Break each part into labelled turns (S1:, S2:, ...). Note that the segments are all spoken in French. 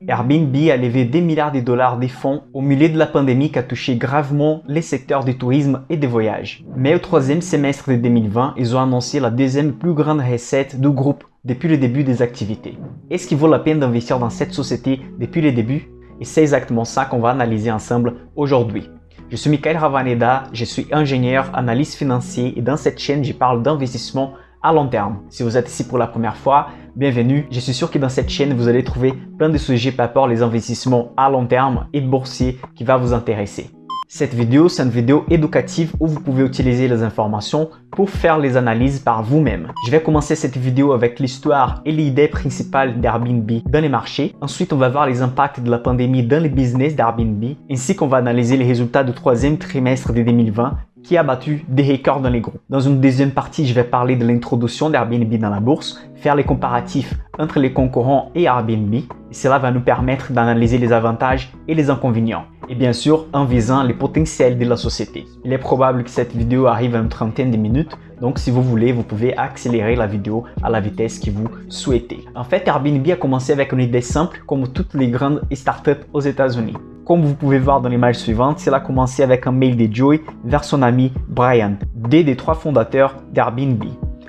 S1: Airbnb a levé des milliards de dollars de fonds au milieu de la pandémie qui a touché gravement les secteurs du tourisme et des voyages. Mais au troisième semestre de 2020, ils ont annoncé la deuxième plus grande recette du groupe depuis le début des activités. Est-ce qu'il vaut la peine d'investir dans cette société depuis le début? Et c'est exactement ça qu'on va analyser ensemble aujourd'hui. Je suis Michael Ravaneda, je suis ingénieur, analyste financier et dans cette chaîne, je parle d'investissement à long terme. Si vous êtes ici pour la première fois, bienvenue. Je suis sûr que dans cette chaîne, vous allez trouver plein de sujets par rapport aux investissements à long terme et boursiers qui va vous intéresser. Cette vidéo, c'est une vidéo éducative où vous pouvez utiliser les informations pour faire les analyses par vous-même. Je vais commencer cette vidéo avec l'histoire et l'idée principale d'Airbnb dans les marchés. Ensuite, on va voir les impacts de la pandémie dans le business d'Airbnb, ainsi qu'on va analyser les résultats du troisième trimestre de 2020 qui a battu des records dans les groupes. Dans une deuxième partie, je vais parler de l'introduction d'Airbnb dans la bourse, faire les comparatifs entre les concurrents et Airbnb. Et cela va nous permettre d'analyser les avantages et les inconvénients. Et bien sûr, en visant les potentiels de la société. Il est probable que cette vidéo arrive à une trentaine de minutes. Donc, si vous voulez, vous pouvez accélérer la vidéo à la vitesse que vous souhaitez. En fait, Airbnb a commencé avec une idée simple, comme toutes les grandes startups aux États-Unis. Comme vous pouvez voir dans l'image suivante, cela a commencé avec un mail de Joey vers son ami Brian, deux des trois fondateurs d'Airbnb.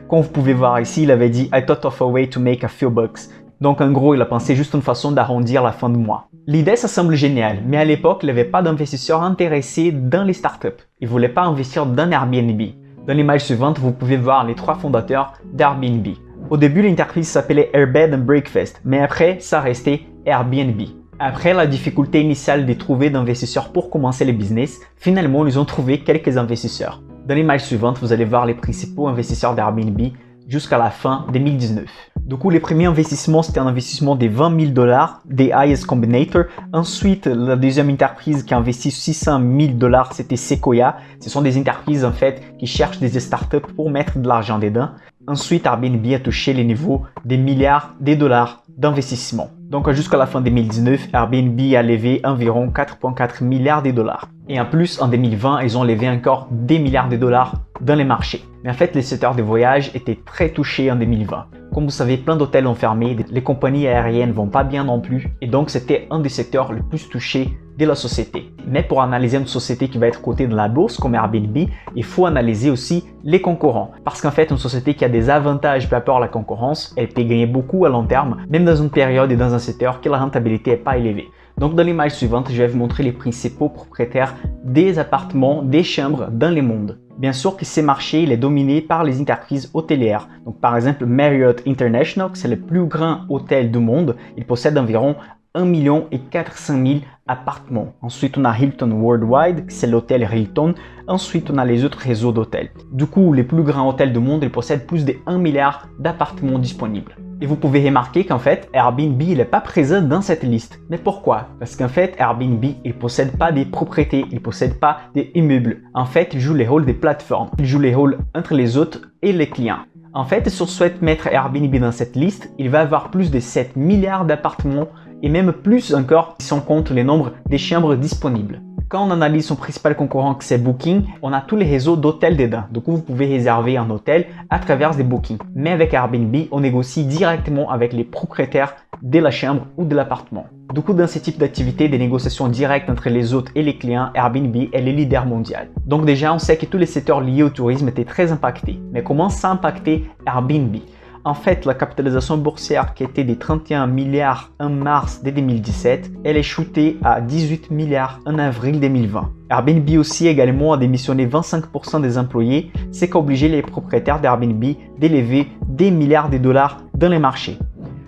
S1: Comme vous pouvez voir ici, il avait dit « I thought of a way to make a few bucks ». Donc en gros, il a pensé juste une façon d'arrondir la fin de mois. L'idée, ça semble génial, mais à l'époque, il n'y avait pas d'investisseurs intéressés dans les startups. Ils ne voulaient pas investir dans Airbnb. Dans l'image suivante, vous pouvez voir les trois fondateurs d'Airbnb. Au début, l'entreprise s'appelait Airbed and Breakfast, mais après, ça restait Airbnb. Après la difficulté initiale de trouver d'investisseurs pour commencer le business, finalement, ils ont trouvé quelques investisseurs. Dans l'image suivante, vous allez voir les principaux investisseurs d'Airbnb jusqu'à la fin 2019. Du coup, les premiers investissements, c'était un investissement de $20 000 des IS Combinator. Ensuite, la deuxième entreprise qui a investi $600 000, c'était Sequoia. Ce sont des entreprises en fait qui cherchent des startups pour mettre de l'argent dedans. Ensuite, Airbnb a touché les niveaux des milliards de dollars d'investissement. Donc, jusqu'à la fin 2019, Airbnb a levé environ 4,4 milliards de dollars. Et en plus, en 2020, ils ont levé encore des milliards de dollars dans les marchés. Mais en fait, les secteurs de voyage étaient très touchés en 2020. Comme vous savez, plein d'hôtels ont fermé, les compagnies aériennes vont pas bien non plus. Et donc, c'était un des secteurs les plus touchés de la société. Mais pour analyser une société qui va être cotée dans la bourse comme Airbnb, il faut analyser aussi les concurrents. Parce qu'en fait, une société qui a des avantages par rapport à la concurrence, elle peut gagner beaucoup à long terme, même dans une période et dans un secteur que la rentabilité n'est pas élevée. Donc dans l'image suivante, je vais vous montrer les principaux propriétaires des appartements, des chambres dans le monde. Bien sûr que ces marchés il est dominé par les entreprises hôtelières. Donc par exemple Marriott International, c'est le plus grand hôtel du monde. Il possède environ 1 400 000 appartements. Ensuite, on a Hilton Worldwide, c'est l'hôtel Hilton. Ensuite, on a les autres réseaux d'hôtels. Du coup, les plus grands hôtels du monde, ils possèdent plus de 1 milliard d'appartements disponibles. Et vous pouvez remarquer qu'en fait, Airbnb n'est pas présent dans cette liste. Mais pourquoi? Parce qu'en fait, Airbnb, il ne possède pas des propriétés, il ne possède pas des immeubles. En fait, il joue les rôles des plateformes. Il joue les rôles entre les hôtes et les clients. En fait, si on souhaite mettre Airbnb dans cette liste, il va avoir plus de 7 milliards d'appartements et même plus encore si on compte les nombres des chambres disponibles. Quand on analyse son principal concurrent que c'est Booking, on a tous les réseaux d'hôtels dedans. Du coup, vous pouvez réserver un hôtel à travers des bookings. Mais avec Airbnb, on négocie directement avec les propriétaires de la chambre ou de l'appartement. Du coup, dans ce type d'activité, des négociations directes entre les hôtes et les clients, Airbnb est le leader mondial. Donc déjà, on sait que tous les secteurs liés au tourisme étaient très impactés. Mais comment ça a impacté Airbnb? En fait, la capitalisation boursière qui était de 31 milliards en mars de 2017, elle est shootée à 18 milliards en avril 2020. Airbnb aussi également a démissionné 25% des employés, ce qui a obligé les propriétaires d'Airbnb d'élever des milliards de dollars dans les marchés.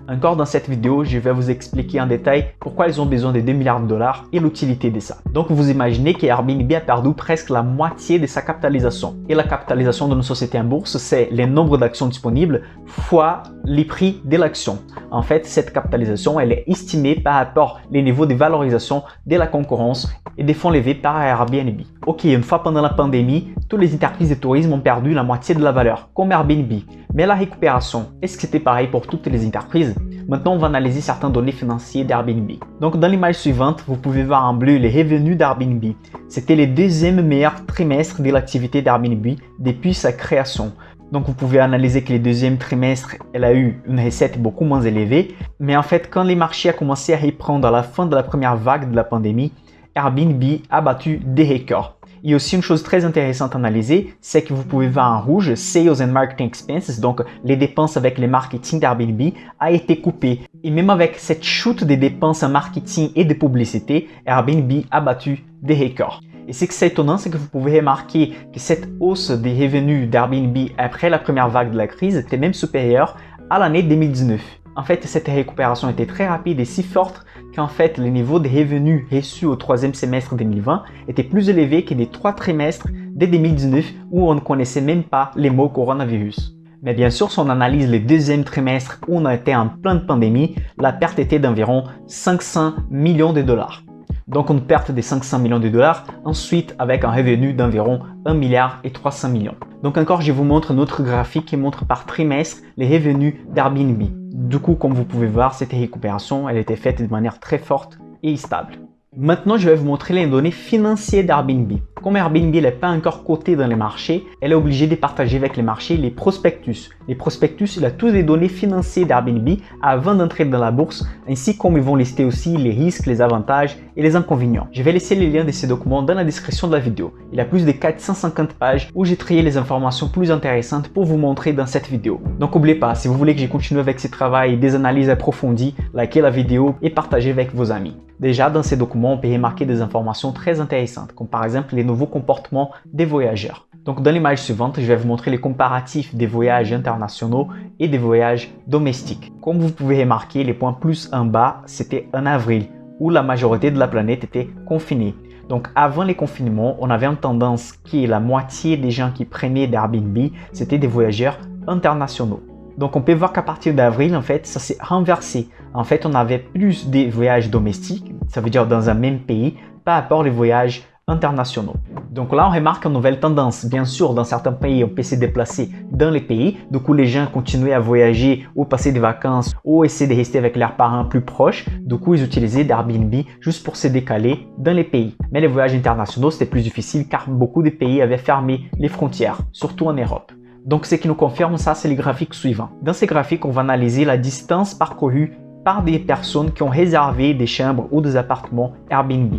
S1: Encore dans cette vidéo, je vais vous expliquer en détail pourquoi ils ont besoin de 2 milliards de dollars et l'utilité de ça. Donc vous imaginez qu'Airbnb a perdu presque la moitié de sa capitalisation. Et la capitalisation d'une société en bourse, c'est le nombre d'actions disponibles fois les prix de l'action. En fait, cette capitalisation, elle est estimée par rapport au niveau de valorisation de la concurrence et des fonds levés par Airbnb. Ok, une fois pendant la pandémie, toutes les entreprises de tourisme ont perdu la moitié de la valeur, comme Airbnb. Mais la récupération, est-ce que c'était pareil pour toutes les entreprises? Maintenant, on va analyser certaines données financières d'Airbnb. Donc, dans l'image suivante, vous pouvez voir en bleu les revenus d'Airbnb. C'était le deuxième meilleur trimestre de l'activité d'Airbnb depuis sa création. Donc vous pouvez analyser que le deuxième trimestre, elle a eu une recette beaucoup moins élevée. Mais en fait, quand les marchés ont commencé à reprendre à la fin de la première vague de la pandémie, Airbnb a battu des records. Il y a aussi une chose très intéressante à analyser, c'est que vous pouvez voir en rouge Sales and Marketing Expenses, donc les dépenses avec le marketing d'Airbnb, a été coupé. Et même avec cette chute des dépenses en marketing et de publicité, Airbnb a battu des records. Et ce qui est étonnant, c'est que vous pouvez remarquer que cette hausse des revenus d'Airbnb après la première vague de la crise était même supérieure à l'année 2019. En fait, cette récupération était très rapide et si forte qu'en fait, le niveau des revenus reçus au troisième semestre 2020 était plus élevé que des 3 trimestres de 2019 où on ne connaissait même pas les mots coronavirus. Mais bien sûr, si on analyse le deuxième trimestre où on a été en pleine pandémie, la perte était d'environ 500 millions de dollars. Donc une perte de 500 millions de dollars, ensuite avec un revenu d'environ 1 milliard et 300 millions. Donc encore, je vous montre notre graphique qui montre par trimestre les revenus d'Airbnb. Du coup, comme vous pouvez voir, cette récupération, elle était faite de manière très forte et stable. Maintenant, je vais vous montrer les données financières d'Airbnb. Comme Airbnb n'est pas encore coté dans les marchés, elle est obligée de partager avec les marchés les prospectus. Les prospectus, il a toutes les données financières d'Airbnb avant d'entrer dans la bourse, ainsi comme ils vont lister aussi les risques, les avantages et les inconvénients. Je vais laisser les liens de ces documents dans la description de la vidéo. Il y a plus de 450 pages où j'ai trié les informations plus intéressantes pour vous montrer dans cette vidéo. Donc n'oubliez pas, si vous voulez que je continue avec ce travail et des analyses approfondies, likez la vidéo et partagez avec vos amis. Déjà, dans ces documents, on peut remarquer des informations très intéressantes, comme par exemple les nouveaux comportements des voyageurs. Donc dans l'image suivante, je vais vous montrer les comparatifs des voyages internationaux et des voyages domestiques. Comme vous pouvez remarquer, les points plus en bas, c'était en avril, où la majorité de la planète était confinée. Donc avant les confinements, on avait une tendance que la moitié des gens qui prenaient d'Airbnb, c'était des voyageurs internationaux. Donc on peut voir qu'à partir d'avril, en fait, ça s'est renversé. En fait, on avait plus de voyages domestiques, ça veut dire dans un même pays, par rapport aux voyages internationaux. Donc là, on remarque une nouvelle tendance. Bien sûr, dans certains pays, on peut se déplacer dans les pays. Du coup, les gens continuaient à voyager ou passer des vacances ou essayer de rester avec leurs parents plus proches. Du coup, ils utilisaient d'Airbnb juste pour se décaler dans les pays. Mais les voyages internationaux, c'était plus difficile car beaucoup de pays avaient fermé les frontières, surtout en Europe. Donc, ce qui nous confirme ça, c'est le graphique suivant. Dans ces graphiques, on va analyser la distance parcourue par des personnes qui ont réservé des chambres ou des appartements Airbnb.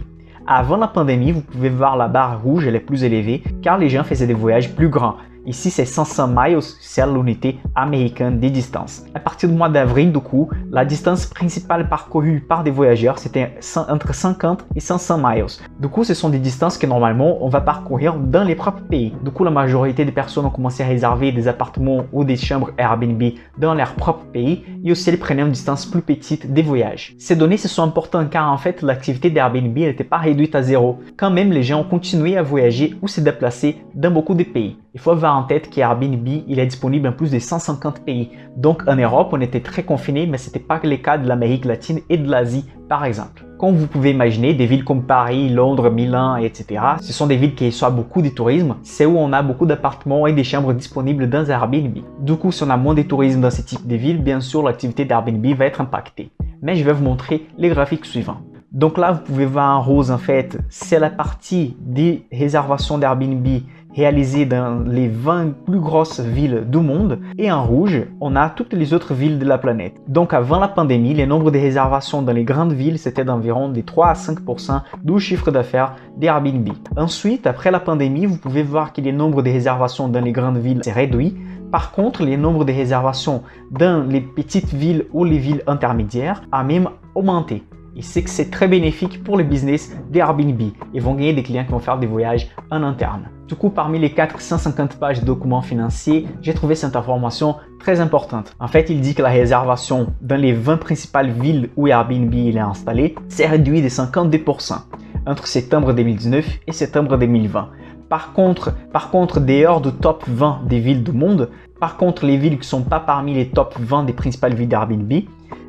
S1: Avant la pandémie, vous pouvez voir la barre rouge, elle est plus élevée car les gens faisaient des voyages plus grands. Ici, c'est 500 miles, c'est l'unité américaine des distances. À partir du mois d'avril, du coup, la distance principale parcourue par des voyageurs, c'était entre 50 et 500 miles. Du coup, ce sont des distances que normalement, on va parcourir dans les propres pays. Du coup, la majorité des personnes ont commencé à réserver des appartements ou des chambres Airbnb dans leur propre pays et aussi elles prenaient une distance plus petite des voyages. Ces données, ce sont importantes car en fait, l'activité d'Airbnb n'était pas réduite à zéro. Quand même, les gens ont continué à voyager ou se déplacer dans beaucoup de pays. Il faut avoir en tête qu'Airbnb, il est disponible dans plus de 150 pays. Donc en Europe, on était très confinés, mais ce n'était pas le cas de l'Amérique latine et de l'Asie, par exemple. Comme vous pouvez imaginer, des villes comme Paris, Londres, Milan, etc. Ce sont des villes qui reçoivent beaucoup de tourisme. C'est où on a beaucoup d'appartements et des chambres disponibles dans Airbnb. Du coup, si on a moins de tourisme dans ce type de villes, bien sûr, l'activité d'Airbnb va être impactée. Mais je vais vous montrer les graphiques suivants. Donc là, vous pouvez voir en rose, en fait, c'est la partie des réservations d'Airbnb réalisées dans les 20 plus grosses villes du monde. Et en rouge, on a toutes les autres villes de la planète. Donc avant la pandémie, le nombre de réservations dans les grandes villes, c'était d'environ des 3 à 5% du chiffre d'affaires d'Airbnb. Ensuite, après la pandémie, vous pouvez voir que le nombre de réservations dans les grandes villes s'est réduit. Par contre, le nombre de réservations dans les petites villes ou les villes intermédiaires a même augmenté. Et c'est que c'est très bénéfique pour le business d'Airbnb. Ils vont gagner des clients qui vont faire des voyages en interne. Du coup, parmi les 450 pages de documents financiers, j'ai trouvé cette information très importante. En fait, il dit que la réservation dans les 20 principales villes où Airbnb est installé s'est réduite de 52% entre septembre 2019 et septembre 2020. Par contre, dehors du top 20 des villes du monde, par contre, les villes qui ne sont pas parmi les top 20 des principales villes d'Airbnb,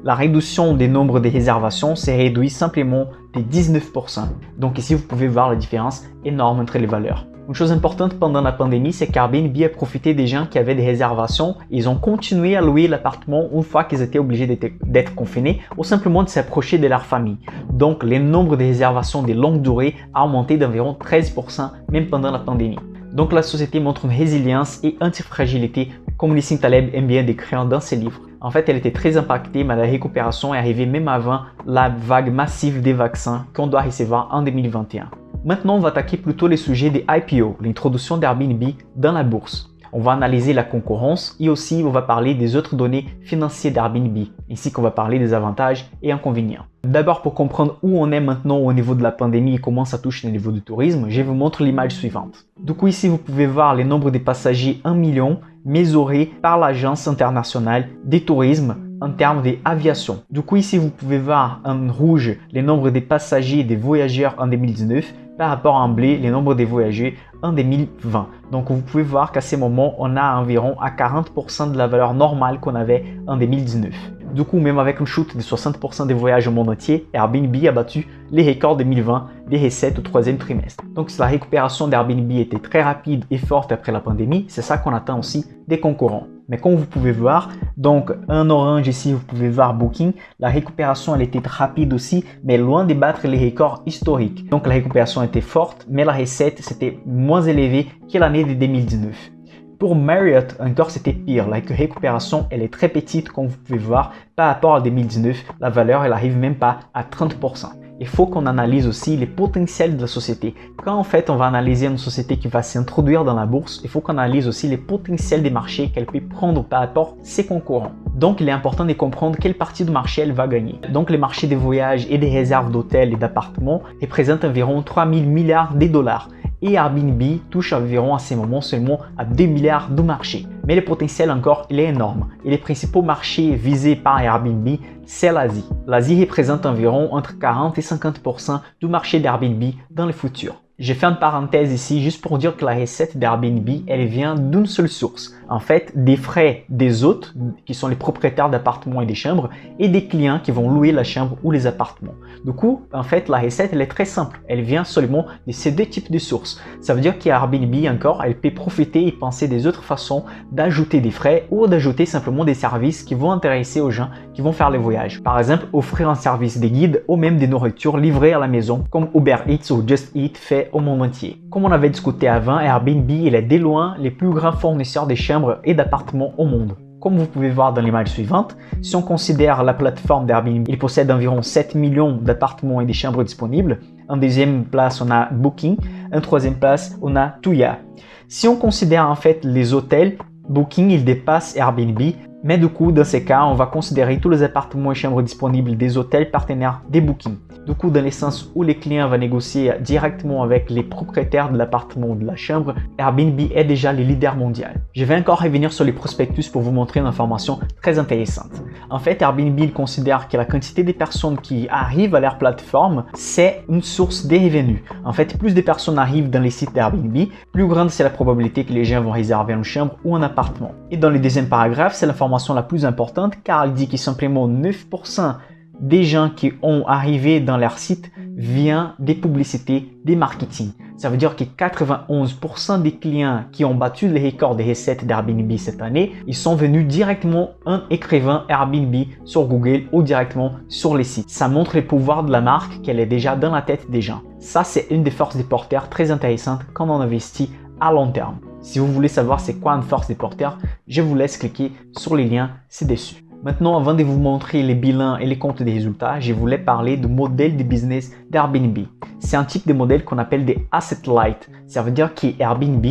S1: la réduction des nombres de réservations s'est réduite simplement de 19%. Donc ici, vous pouvez voir la différence énorme entre les valeurs. Une chose importante pendant la pandémie, c'est qu'Airbnb a profité des gens qui avaient des réservations. Ils ont continué à louer l'appartement une fois qu'ils étaient obligés d'être confinés ou simplement de s'approcher de leur famille. Donc, le nombre de réservations de longue durée a augmenté d'environ 13% même pendant la pandémie. Donc la société montre une résilience et antifragilité comme Nassim Taleb aime bien décrire dans ses livres. En fait, elle était très impactée, mais la récupération est arrivée même avant la vague massive des vaccins qu'on doit recevoir en 2021. Maintenant, on va attaquer plutôt les sujets des IPO, l'introduction d'Airbnb dans la bourse. On va analyser la concurrence et aussi on va parler des autres données financières d'Airbnb, ainsi qu'on va parler des avantages et inconvénients. D'abord, pour comprendre où on est maintenant au niveau de la pandémie et comment ça touche le niveau du tourisme, je vous montre l'image suivante. Du coup, ici, vous pouvez voir le nombre de passagers 1 million mesurés par l'Agence internationale des tourismes en termes d'aviation. Du coup, ici, vous pouvez voir en rouge le nombre de passagers et des voyageurs en 2019 par rapport en bleu le nombre de voyageurs en 2020. Donc, vous pouvez voir qu'à ce moment, on a environ à 40% de la valeur normale qu'on avait en 2019. Du coup, même avec une chute de 60% des voyages au monde entier, Airbnb a battu les records 2020 des recettes au troisième trimestre. Donc, si la récupération d'Airbnb était très rapide et forte après la pandémie, c'est ça qu'on attend aussi des concurrents. Mais comme vous pouvez voir, donc en orange ici, vous pouvez voir Booking, la récupération elle était rapide aussi, mais loin de battre les records historiques. Donc la récupération était forte, mais la recette c'était moins élevée que l'année de 2019. Pour Marriott, encore c'était pire, la récupération elle est très petite comme vous pouvez voir, par rapport à 2019, la valeur elle arrive même pas à 30%. Il faut qu'on analyse aussi les potentiels de la société. Quand en fait on va analyser une société qui va s'introduire dans la bourse, il faut qu'on analyse aussi les potentiels des marchés qu'elle peut prendre par rapport à ses concurrents. Donc il est important de comprendre quelle partie du marché elle va gagner. Donc les marchés des voyages et des réserves d'hôtels et d'appartements représentent environ 3 000 milliards de dollars. Et Airbnb touche environ à ces moments seulement à 2 milliards de marché. Mais le potentiel encore, il est énorme. Et les principaux marchés visés par Airbnb, c'est l'Asie. L'Asie représente environ entre 40 et 50% du marché d'Airbnb dans le futur. J'ai fait une parenthèse ici juste pour dire que la recette d'Airbnb, elle vient d'une seule source. En fait, des frais des hôtes, qui sont les propriétaires d'appartements et des chambres, et des clients qui vont louer la chambre ou les appartements. Du coup, en fait, la recette, elle est très simple. Elle vient seulement de ces deux types de sources. Ça veut dire qu'Airbnb, encore, elle peut profiter et penser des autres façons d'ajouter des frais ou d'ajouter simplement des services qui vont intéresser aux gens qui vont faire les voyages. Par exemple, offrir un service de guide ou même des nourritures livrées à la maison, comme Uber Eats ou Just Eat fait au monde entier. Comme on avait discuté avant, Airbnb il est de loin les plus grands fournisseurs de chambres et d'appartements au monde. Comme vous pouvez voir dans l'image suivante, si on considère la plateforme d'Airbnb, il possède environ 7 millions d'appartements et de chambres disponibles. En deuxième place, on a Booking. En troisième place, on a Tuya. Si on considère en fait les hôtels, Booking il dépasse Airbnb. Mais du coup, dans ces cas, on va considérer tous les appartements et chambres disponibles des hôtels partenaires des Booking. Du coup, dans le sens où les clients vont négocier directement avec les propriétaires de l'appartement ou de la chambre, Airbnb est déjà le leader mondial. Je vais encore revenir sur les prospectus pour vous montrer une information très intéressante. En fait, Airbnb il considère que la quantité de personnes qui arrivent à leur plateforme, c'est une source de revenus. En fait, plus de personnes arrivent dans les sites d'Airbnb, plus grande c'est la probabilité que les gens vont réserver une chambre ou un appartement. Et dans le deuxième paragraphe, c'est l'information la plus importante car elle dit que simplement 9% des gens qui ont arrivé dans leur site vient des publicités, des marketing. Ça veut dire que 91% des clients qui ont battu les records des recettes d'Airbnb cette année, ils sont venus directement en écrivant Airbnb sur Google ou directement sur les sites. Ça montre le pouvoir de la marque qu'elle est déjà dans la tête des gens. Ça, c'est une des forces des porteurs très intéressantes quand on investit à long terme. Si vous voulez savoir c'est quoi une force des porteurs, je vous laisse cliquer sur les liens ci-dessus. Maintenant, avant de vous montrer les bilans et les comptes des résultats, je voulais parler du modèle de business d'Airbnb. C'est un type de modèle qu'on appelle des asset light. Ça veut dire qu'Airbnb,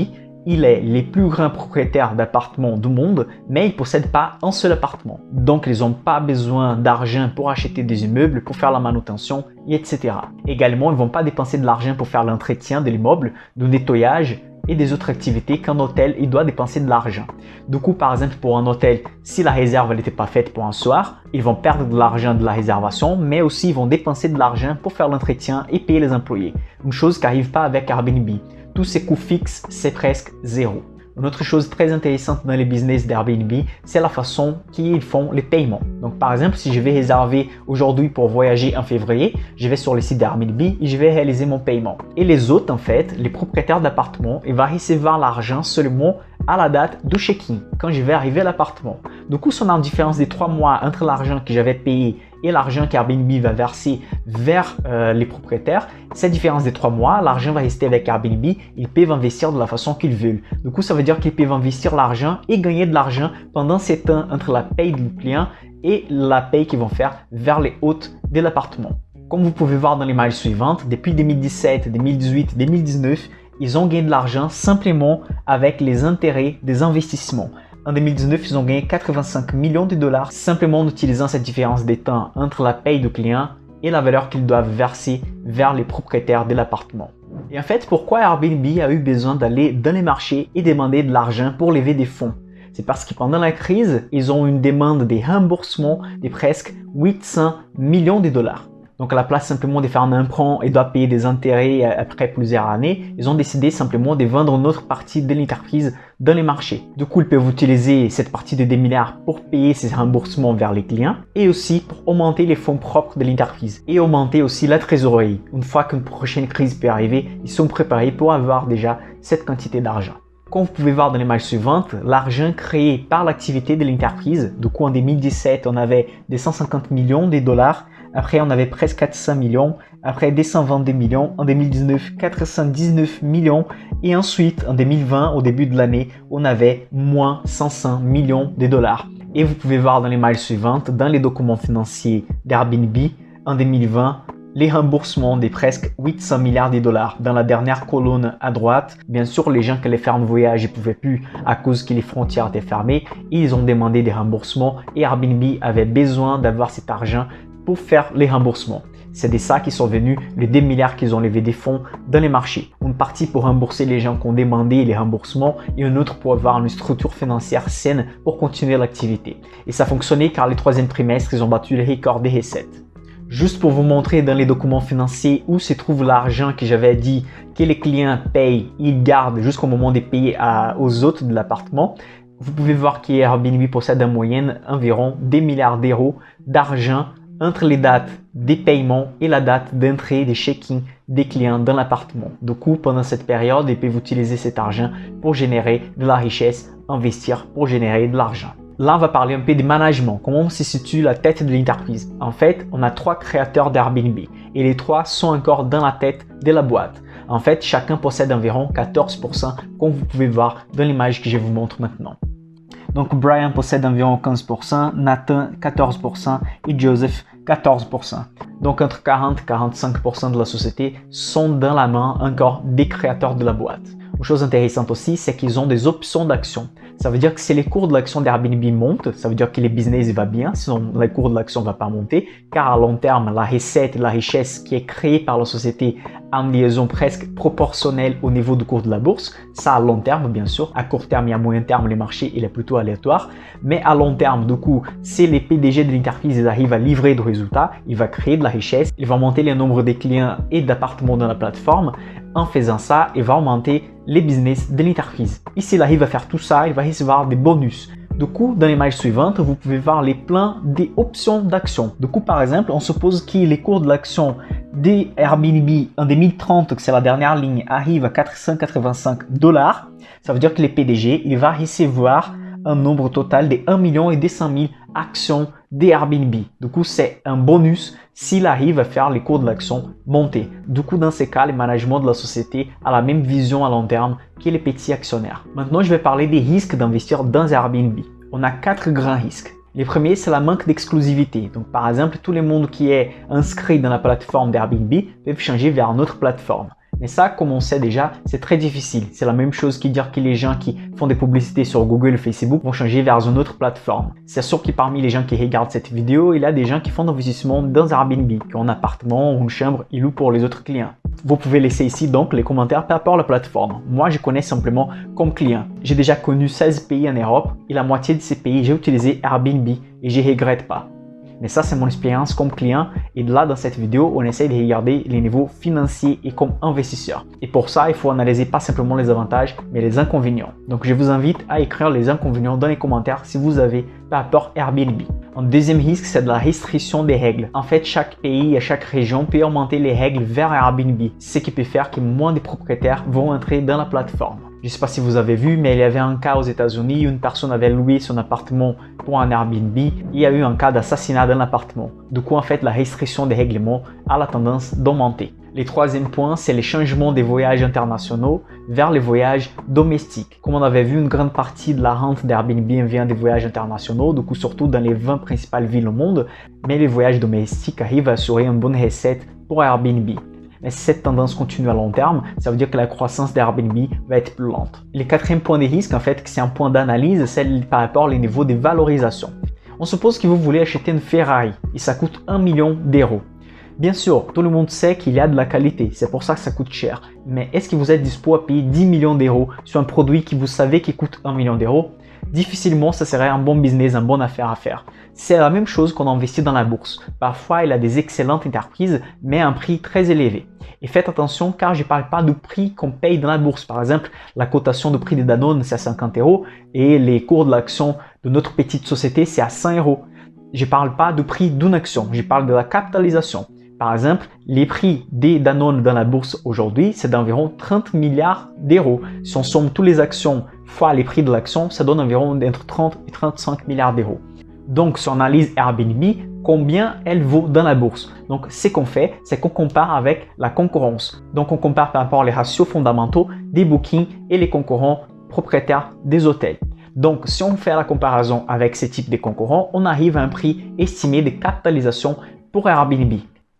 S1: il est les plus grands propriétaires d'appartements du monde, mais il ne possède pas un seul appartement. Donc, ils n'ont pas besoin d'argent pour acheter des immeubles, pour faire la manutention, etc. Également, ils ne vont pas dépenser de l'argent pour faire l'entretien de l'immeuble, du nettoyage, et des autres activités qu'un hôtel il doit dépenser de l'argent. Du coup, par exemple, pour un hôtel, si la réserve n'était pas faite pour un soir, ils vont perdre de l'argent de la réservation, mais aussi ils vont dépenser de l'argent pour faire l'entretien et payer les employés. Une chose qui n'arrive pas avec Airbnb. Tous ces coûts fixes, c'est presque zéro. Une autre chose très intéressante dans les business d'Airbnb, c'est la façon qu'ils font les paiements. Donc par exemple, si je vais réserver aujourd'hui pour voyager en février, je vais sur le site d'Airbnb et je vais réaliser mon paiement. Et les autres, en fait, les propriétaires d'appartements, ils vont recevoir l'argent seulement à la date du check-in, quand je vais arriver à l'appartement. Du coup, si on a une différence de 3 mois entre l'argent que j'avais payé et l'argent qu'Airbnb va verser vers les propriétaires, cette différence des 3 mois, l'argent va rester avec Airbnb, ils peuvent investir de la façon qu'ils veulent. Du coup, ça veut dire qu'ils peuvent investir l'argent et gagner de l'argent pendant ces temps entre la paye du client et la paye qu'ils vont faire vers les hôtes de l'appartement. Comme vous pouvez voir dans l'image suivante, depuis 2017, 2018, 2019, ils ont gagné de l'argent simplement avec les intérêts des investissements. En 2019, ils ont gagné 85 millions de dollars simplement en utilisant cette différence des temps entre la paye du client et la valeur qu'ils doivent verser vers les propriétaires de l'appartement. Et en fait, pourquoi Airbnb a eu besoin d'aller dans les marchés et demander de l'argent pour lever des fonds? C'est parce que pendant la crise, ils ont une demande de remboursement de presque 800 millions de dollars. Donc à la place simplement de faire un emprunt et de payer des intérêts après plusieurs années, ils ont décidé simplement de vendre une autre partie de l'entreprise dans les marchés. Du coup, ils peuvent utiliser cette partie de 2 milliards pour payer ces remboursements vers les clients et aussi pour augmenter les fonds propres de l'entreprise et augmenter aussi la trésorerie. Une fois qu'une prochaine crise peut arriver, ils sont préparés pour avoir déjà cette quantité d'argent. Comme vous pouvez voir dans l'image suivante, l'argent créé par l'activité de l'entreprise, du coup en 2017, on avait des 150 millions de dollars, après on avait presque 400 millions, après 222 millions, en 2019, 419 millions et ensuite en 2020, au début de l'année, on avait moins 500 millions de dollars. Et vous pouvez voir dans l'image suivante, dans les documents financiers d'Airbnb, en 2020, les remboursements des presque 800 milliards de dollars. Dans la dernière colonne à droite, bien sûr, les gens qui les ferment voyage ne pouvaient plus à cause que les frontières étaient fermées. Ils ont demandé des remboursements et Airbnb avait besoin d'avoir cet argent pour faire les remboursements. C'est de ça qu'ils sont venus les 2 milliards qu'ils ont levé des fonds dans les marchés. Une partie pour rembourser les gens qui ont demandé les remboursements et une autre pour avoir une structure financière saine pour continuer l'activité. Et ça fonctionnait car le 3e trimestre, ils ont battu les records des recettes. Juste pour vous montrer dans les documents financiers où se trouve l'argent que j'avais dit que les clients payent, ils gardent jusqu'au moment de payer aux hôtes de l'appartement. Vous pouvez voir qu'Airbnb possède en moyenne environ 2 milliards d'euros d'argent entre les dates des paiements et la date d'entrée des check-in des clients dans l'appartement. Du coup, pendant cette période, ils peuvent utiliser cet argent pour générer de la richesse, investir pour générer de l'argent. Là, on va parler un peu de management, comment se situe la tête de l'entreprise. En fait, on a 3 créateurs d'Airbnb et les 3 sont encore dans la tête de la boîte. En fait, chacun possède environ 14%, comme vous pouvez voir dans l'image que je vous montre maintenant. Donc, Brian possède environ 15%, Nathan 14% et Joseph 14%. Donc, entre 40 et 45% de la société sont dans la main encore des créateurs de la boîte. Une chose intéressante aussi, c'est qu'ils ont des options d'action. Ça veut dire que si les cours de l'action d'Airbnb montent, ça veut dire que le business va bien, sinon les cours de l'action ne vont pas monter, car à long terme, la recette et la richesse qui est créée par la société a une liaison presque proportionnelle au niveau du cours de la bourse. Ça à long terme, bien sûr. À court terme et à moyen terme, les marchés, il est plutôt aléatoire. Mais à long terme, du coup, si les PDG de l'entreprise arrivent à livrer des résultats, il va créer de la richesse, il va augmenter le nombre de clients et d'appartements dans la plateforme. En faisant ça, il va augmenter les business de l'entreprise. Et s'il arrive à faire tout ça, il va recevoir des bonus. Du coup, dans l'image suivante, vous pouvez voir les plans des options d'action. Du coup, par exemple, on suppose que les cours de l'action des Airbnb en 2030, que c'est la dernière ligne, arrive à 485 $. Ça veut dire que les PDG, il va recevoir un nombre total de 1 200 000 actions d'Airbnb. Du coup, c'est un bonus s'il arrive à faire les cours de l'action monter. Du coup, dans ces cas, le management de la société a la même vision à long terme que les petits actionnaires. Maintenant, je vais parler des risques d'investir dans Airbnb. On a 4 grands risques. Le premier, c'est la manque d'exclusivité. Donc, par exemple, tout le monde qui est inscrit dans la plateforme d'Airbnb peut changer vers une autre plateforme. Mais ça, comme on sait déjà, c'est très difficile. C'est la même chose qui dire que les gens qui font des publicités sur Google et Facebook vont changer vers une autre plateforme. C'est sûr que parmi les gens qui regardent cette vidéo, il y a des gens qui font d'investissement dans Airbnb, qui ont un appartement ou une chambre, ils louent pour les autres clients. Vous pouvez laisser ici donc les commentaires par rapport à la plateforme. Moi, je connais simplement comme client. J'ai déjà connu 16 pays en Europe et la moitié de ces pays, j'ai utilisé Airbnb et je ne regrette pas. Mais ça, c'est mon expérience comme client et là, dans cette vidéo, on essaie de regarder les niveaux financiers et comme investisseur. Et pour ça, il faut analyser pas simplement les avantages, mais les inconvénients. Donc, je vous invite à écrire les inconvénients dans les commentaires si vous avez par rapport à Airbnb. Un deuxième risque, c'est de la restriction des règles. En fait, chaque pays et chaque région peut augmenter les règles vers Airbnb, ce qui peut faire que moins de propriétaires vont entrer dans la plateforme. Je ne sais pas si vous avez vu, mais il y avait un cas aux États-Unis, une personne avait loué son appartement pour un Airbnb, il y a eu un cas d'assassinat dans l'appartement. Du coup, en fait, la restriction des règlements a la tendance d'augmenter. Le troisième point, c'est les changements des voyages internationaux vers les voyages domestiques. Comme on avait vu, une grande partie de la rente d'Airbnb vient des voyages internationaux, du coup surtout dans les 20 principales villes au monde, mais les voyages domestiques arrivent à assurer une bonne recette pour Airbnb. Mais si cette tendance continue à long terme, ça veut dire que la croissance d'Airbnb va être plus lente. Le quatrième point des risques, en fait, c'est un point d'analyse, c'est par rapport au niveau des valorisations. On suppose que vous voulez acheter une Ferrari et ça coûte 1 million d'euros. Bien sûr, tout le monde sait qu'il y a de la qualité, c'est pour ça que ça coûte cher. Mais est-ce que vous êtes dispo à payer 10 millions d'euros sur un produit qui vous savez qui coûte 1 million d'euros? Difficilement, ça serait un bon business, une bonne affaire à faire. C'est la même chose qu'on investit dans la bourse. Parfois, il y a des excellentes entreprises, mais à un prix très élevé. Et faites attention car je ne parle pas du prix qu'on paye dans la bourse. Par exemple, la cotation de prix de Danone, c'est à 50 euros et les cours de l'action de notre petite société, c'est à 100 euros. Je ne parle pas du prix d'une action, je parle de la capitalisation. Par exemple, les prix des Danone dans la bourse aujourd'hui, c'est d'environ 30 milliards d'euros. Si on somme toutes les actions fois les prix de l'action, ça donne environ entre 30 et 35 milliards d'euros. Donc, si on analyse Airbnb, combien elle vaut dans la bourse? Donc, ce qu'on fait, c'est qu'on compare avec la concurrence. Donc, on compare par rapport aux ratios fondamentaux des bookings et les concurrents propriétaires des hôtels. Donc, si on fait la comparaison avec ces types de concurrents, on arrive à un prix estimé de capitalisation pour Airbnb.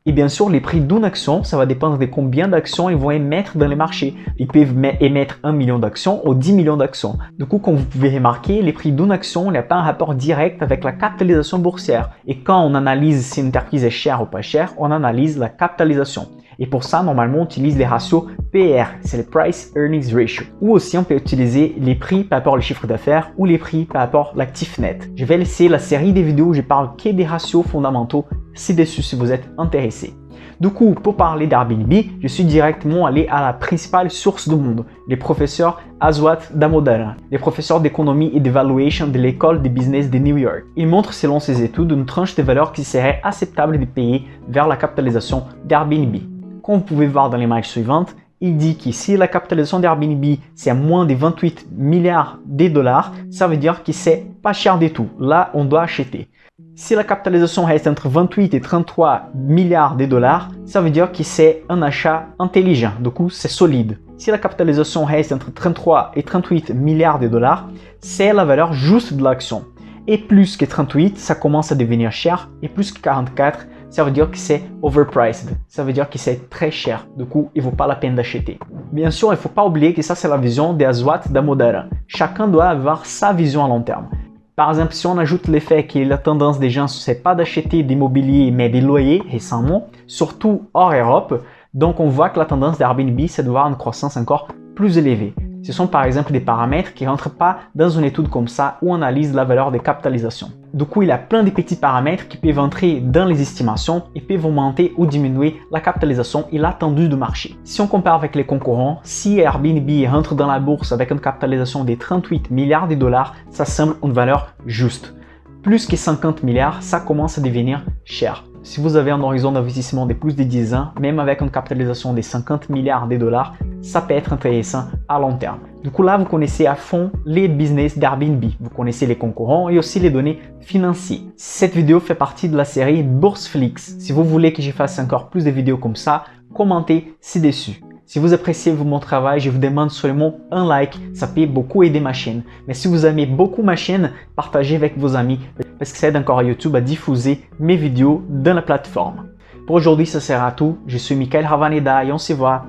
S1: Et bien sûr, les prix d'une action, ça va dépendre de combien d'actions ils vont émettre dans les marchés. Ils peuvent émettre 1 million d'actions ou 10 millions d'actions. Du coup, comme vous pouvez remarquer, les prix d'une action, il n'y a pas un rapport direct avec la capitalisation boursière. Et quand on analyse si une entreprise est chère ou pas chère, on analyse la capitalisation. Et pour ça, normalement, on utilise les ratios PR, c'est le Price Earnings Ratio. Ou aussi, on peut utiliser les prix par rapport au chiffre d'affaires ou les prix par rapport à l'actif net. Je vais laisser la série des vidéos où je parle que des ratios fondamentaux ci-dessus si vous êtes intéressé. Du coup, pour parler d'Airbnb, je suis directement allé à la principale source du monde, les professeurs Aswath Damodaran, les professeurs d'économie et d'évaluation de l'école de business de New York. Ils montrent selon ses études une tranche de valeur qui serait acceptable de payer vers la capitalisation d'Airbnb. Comme vous pouvez voir dans l'image suivante, il dit que si la capitalisation d'Airbnb c'est à moins de 28 milliards de dollars, ça veut dire que c'est pas cher du tout. Là, on doit acheter. Si la capitalisation reste entre 28 et 33 milliards de dollars, ça veut dire que c'est un achat intelligent, du coup c'est solide. Si la capitalisation reste entre 33 et 38 milliards de dollars, c'est la valeur juste de l'action. Et plus que 38, ça commence à devenir cher, et plus que 44, ça veut dire que c'est overpriced, ça veut dire que c'est très cher, du coup il ne vaut pas la peine d'acheter. Bien sûr, il ne faut pas oublier que ça c'est la vision d'Aswath Damodaran. Chacun doit avoir sa vision à long terme. Par exemple, si on ajoute le fait que la tendance des gens, ce n'est pas d'acheter d'immobilier, mais des loyers récemment, surtout hors Europe, donc on voit que la tendance d'Airbnb, c'est de voir une croissance encore plus élevée. Ce sont par exemple des paramètres qui ne rentrent pas dans une étude comme ça où on analyse la valeur des capitalisations. Du coup, il y a plein de petits paramètres qui peuvent entrer dans les estimations et peuvent augmenter ou diminuer la capitalisation et l'attendu du marché. Si on compare avec les concurrents, si Airbnb rentre dans la bourse avec une capitalisation de 38 milliards de dollars, ça semble une valeur juste. Plus que 50 milliards, ça commence à devenir cher. Si vous avez un horizon d'investissement de plus de 10 ans, même avec une capitalisation de 50 milliards de dollars, ça peut être intéressant à long terme. Du coup, là, vous connaissez à fond les business d'Airbnb, vous connaissez les concurrents et aussi les données financières. Cette vidéo fait partie de la série Bourseflix. Si vous voulez que je fasse encore plus de vidéos comme ça, commentez ci-dessus. Si vous appréciez mon travail, je vous demande seulement un like, ça peut beaucoup aider ma chaîne. Mais si vous aimez beaucoup ma chaîne, partagez avec vos amis parce que ça aide encore à YouTube à diffuser mes vidéos dans la plateforme. Pour aujourd'hui, ça sera tout. Je suis Michael Ravaneda et on se voit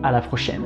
S1: à la prochaine.